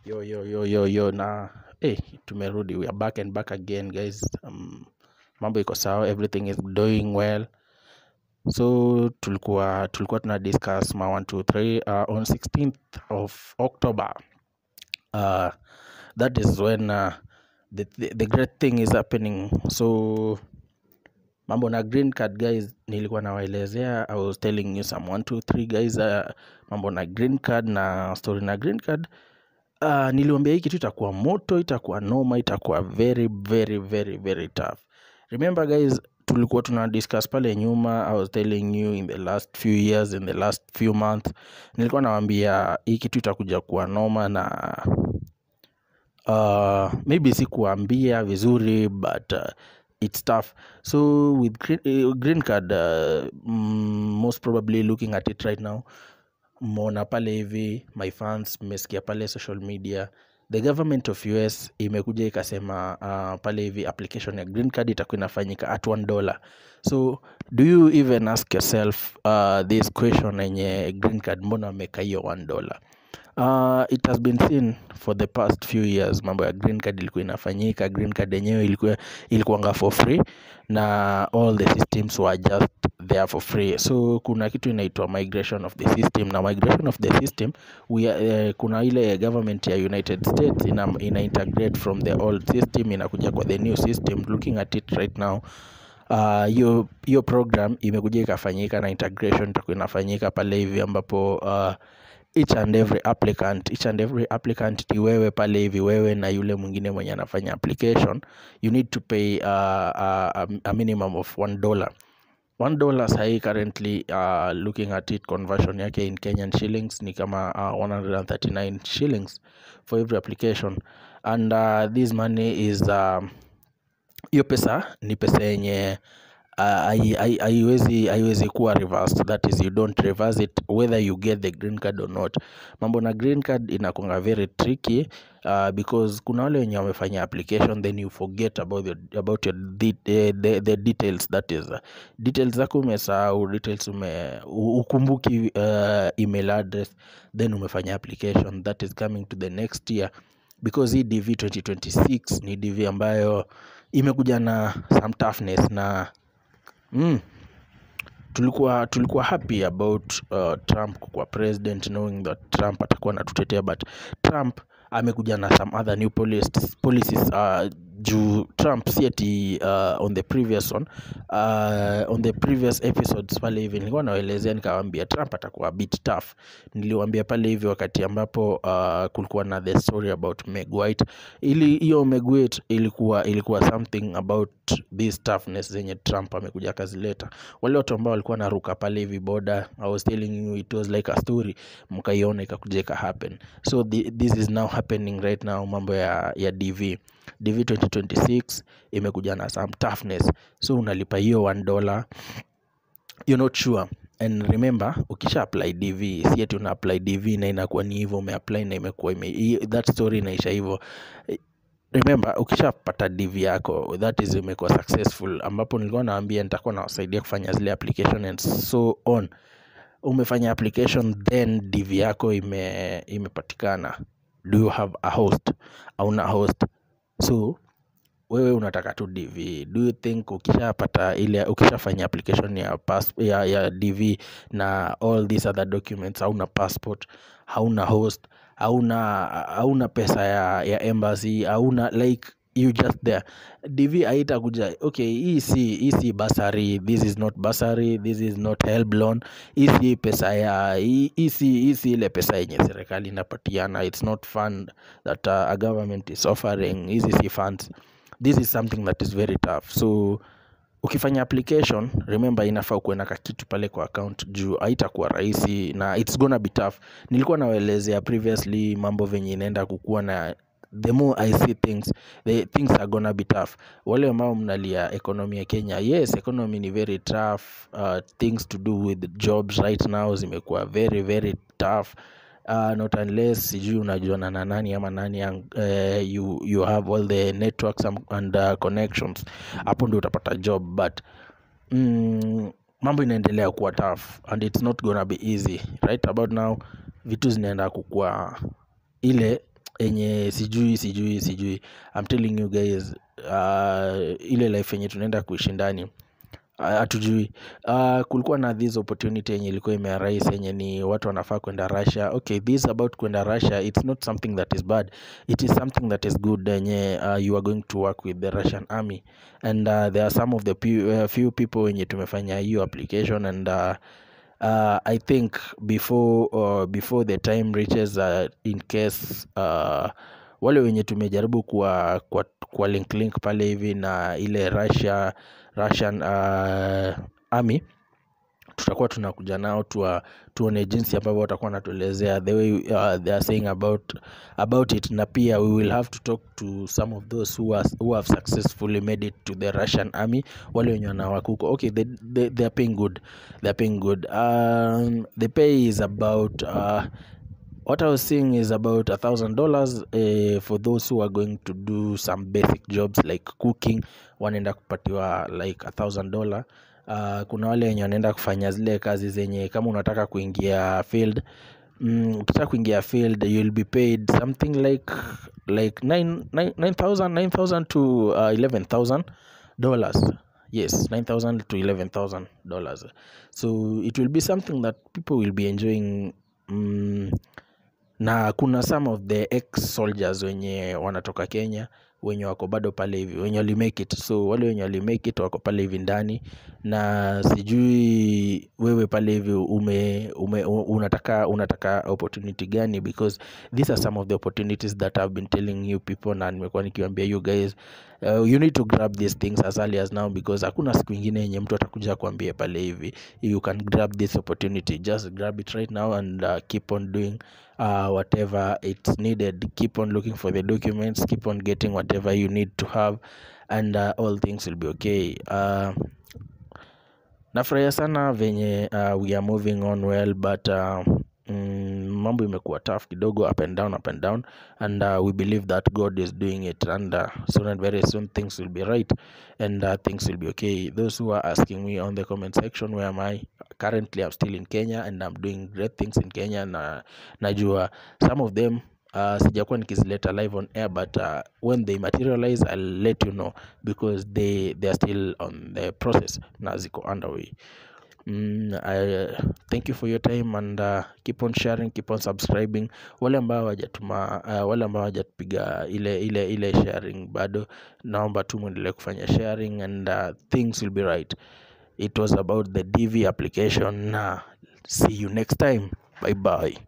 Yo na tumerudi, we are back and back again guys. Mambo iko sawa, everything is doing well. So tulikuwa tuna discuss ma 1 2 3 on 16th of October. That is when the great thing is happening. So mambo na green card guys, nilikuwa nawaelezea. I was telling you some 1 2 3 guys, mambo na green card na story na green card. Niliwaambia hii kitu itakuwa moto, itakuwa noma, itakuwa very very very very tough. Remember guys, tulikuwa tuna discuss pale nyuma. I was telling you in the last few years, in the last few months, nilikuwa nawaambia hii kitu itakuja kuwa noma na maybe sikuambia vizuri, but it's tough. So with green card, most probably looking at it right now, mona pale hivi, my fans mmesikia pale social media, the government of US imekuja ikasema pale hivi application ya green card itakuwa inafanyika at $1. So do you even ask yourself this question, yenye green card mbona wameka hiyo $1? It has been seen for the past few years, mambo ya green card ilikuwa inafanyika. Green card yenyewe ilikuwa for free, na all the systems were just there for free. So kuna kitu inaitwa migration of the system, na migration of the system kuna ile government ya United States ina integrate from the old system inakuja kwa the new system. Looking at it right now, hiyo program imekuja ikafanyika na integration itakuwa inafanyika pale hivi, ambapo each and every applicant ni wewe pale hivi, wewe na yule mwingine mwenye anafanya application, you need to pay a minimum of $1. $1 sahi currently, looking at it, conversion yake in Kenyan shillings ni kama 139 shillings for every application. And this money is hiyo pesa ni pesa yenye haiwezi kuwa reversed. That is, you don't reverse it whether you get the green card or not. Mambo na green card inakuanga very tricky, because kuna wale wenye wamefanya application then you forget about your the details. That is, details zako umesahau, details ukumbuki email address, then umefanya application. That is coming to the next year, because hii DV 2026 ni DV ambayo imekuja na some toughness, na tulikuwa happy about Trump kwa president, knowing that Trump atakuwa anatutetea, but Trump amekuja na some other new policies. Juu Trump si ati on the previous episodes pale hivi nilikuwa naelezea, nikawaambia Trump atakuwa a bit tough. Niliwaambia pale hivi wakati ambapo kulikuwa na the story about Meg White. Hiyo Meg White ilikuwa something about this toughness zenye Trump amekuja kazileta. Wale watu ambao walikuwa naruka pale hivi border, I was telling you it was like a story, mkaiona ikakuja happen. So this is now happening right now. Mambo ya DV 2026 imekuja na some toughness. So unalipa hiyo $1, you're not sure. And remember, ukisha apply DV, si eti una apply DV na inakuwa ni hivyo, umeapply na imekuwa that story inaisha hivyo. Remember, ukishapata DV yako, that is imekuwa successful, ambapo nilikuwa naambia nitakuwa nawasaidia kufanya zile application and so on. Umefanya application, then DV yako imepatikana. Do you have a host? Hauna host. So wewe unataka tu DV. Do you think ukishafanya application ya DV na all these other documents, hauna passport, hauna host, hauna pesa ya embassy, hauna, like, you just there, DV haitakuja okay, hii si bursary, this is not bursary, this is not help loan, hii si pesa hii si ile pesa yenye serikali inapatiana, it's not fund that a government is offering. Hizi si funds. This is something that is very tough. So ukifanya application, remember inafaa kuwe na kitu pale kwa account, juu haitakuwa rahisi na it's gonna be tough. Nilikuwa nawaelezea previously mambo venye inaenda kukua, na the more I see things, the things are gonna be tough. Wale ambao mnalia economy ya Kenya, yes, economy ni very tough. Things to do with jobs right now zimekuwa very very tough. Not unless sijui unajuana na nani ama nani, you have all the networks and connections, hapo ndio utapata job. But mambo inaendelea kuwa tough and it's not gonna be easy right about now. Vitu zinaenda kukua ile enye sijui. I'm telling you guys, ile life yenye tunaenda kuishi ndani hatujui. Kulikuwa na this opportunity yenye ilikuwa imearise yenye ni watu wanafaa kwenda Russia. Okay, this about kwenda Russia, it's not something that is bad, it is something that is good. Yenye you are going to work with the Russian army, and there are some of the few people wenye tumefanya hiyo application, and I think before the time reaches, in case wale wenye tumejaribu kwa link pale hivi na ile Russian army, tutakuwa tunakuja nao tuone jinsi ambavyo watakuwa wanatuelezea the way they are saying about it, na pia we will have to talk to some of those who have successfully made it to the Russian army, wale wenye wanawakuko. Okay, they are paying good, the pay is about what I was seeing is about $1,000 for those who are going to do some basic jobs like cooking, wanaenda kupatiwa like $1,000. Kuna wale wenye wanaenda kufanya zile kazi zenye kama unataka kuingia field, ukitaka kuingia field you'll be paid something like $9,000 to $11,000. Yes, $9,000 to $11,000. So it will be something that people will be enjoying. Na kuna some of the ex-soldiers wenye wanatoka Kenya wenye wako bado pale hivi, wenye wali make it. So wale wenye wali make it wako pale hivi ndani, na sijui wewe pale hivi unataka opportunity gani, because these are some of the opportunities that I've been telling you people, na nimekuwa nikiwaambia you guys, you need to grab these things as early as now, because hakuna siku ingine yenye mtu atakuja kuambia pale hivi you can grab this opportunity. Just grab it right now and keep on doing whatever it's needed. Keep on looking for the documents, keep on getting whatever you need to have, and all things will be okay. Nafurahia sana venye we are moving on well, but mambo imekuwa tough kidogo, up and down, and we believe that God is doing it, and soon and very soon things will be right, and things will be okay. Those who are asking me on the comment section, where am I currently, I'm still in Kenya, and I'm doing great things in Kenya, na najua some of them sijakuwa nikizileta live on air, but when they materialize I'll let you know, because they are still on the process na ziko underway. I thank you for your time, and keep on sharing, keep on subscribing. Wale ambao hawajatupiga ile sharing bado, naomba tu muendelee kufanya sharing, and things will be right. It was about the DV application. See you next time. Bye bye.